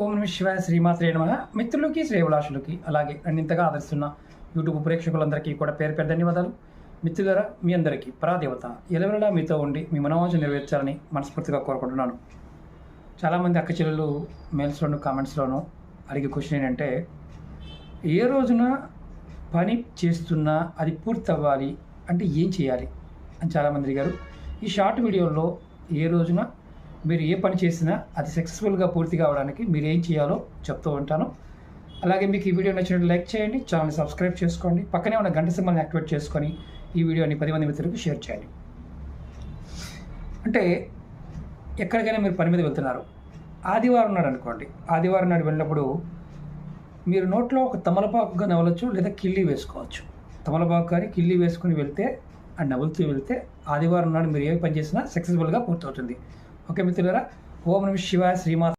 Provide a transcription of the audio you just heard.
ఓం నమ శివాయ శ్రీమాత్రే నమః. మిత్రులకి శ్రేయభిలాషులకి అలాగే నన్ను ఇంతగా ఆదరిస్తున్న యూట్యూబ్ ప్రేక్షకులందరికీ కూడా పేరు పేరు ధన్యవాదాలు. మిత్రులారా, మీ అందరికీ పరాదేవత ఎలవెలలా మీతో ఉండి మీ మనోవాంఛ నెరవేర్చాలని మనస్ఫూర్తిగా కోరుకుంటున్నాను. చాలామంది అక్క చెల్లెలు మెయిల్స్లోను కామెంట్స్లోనూ అడిగే క్వశ్చన్ ఏంటంటే, ఏ రోజున పని చేస్తున్నా అది పూర్తి అవ్వాలి అంటే ఏం చేయాలి అని చాలామంది అడిగారు. ఈ షార్ట్ వీడియోలో ఏ రోజున మీరు ఏ పని చేసినా అది సక్సెస్ఫుల్గా పూర్తి కావడానికి మీరు ఏం చేయాలో చెప్తూ ఉంటాను. అలాగే మీకు ఈ వీడియో నచ్చినట్టు లైక్ చేయండి, ఛానల్ని సబ్స్క్రైబ్ చేసుకోండి, పక్కనే ఉన్న గంట సింబల్ని యాక్టివేట్ చేసుకొని ఈ వీడియోని 10 మంది మిత్రులకు షేర్ చేయండి. అంటే ఎక్కడికైనా మీరు పని మీద వెళ్తున్నారు, ఆదివారం నాడు అనుకోండి. ఆదివారం నాడు వెళ్ళినప్పుడు మీరు నోట్లో ఒక తమలపాకుగా నవలచ్చు, లేదా కిళ్ళి వేసుకోవచ్చు. తమలపాకు కానీ కిళ్ళి వేసుకుని వెళ్తే, ఆ నవ్వులుతూ వెళ్తే ఆదివారం నాడు మీరు ఏ పని చేసినా సక్సెస్ఫుల్గా పూర్తవుతుంది. ఓకే మిత్రులారా, ఓం నమః శివాయ శ్రీమాత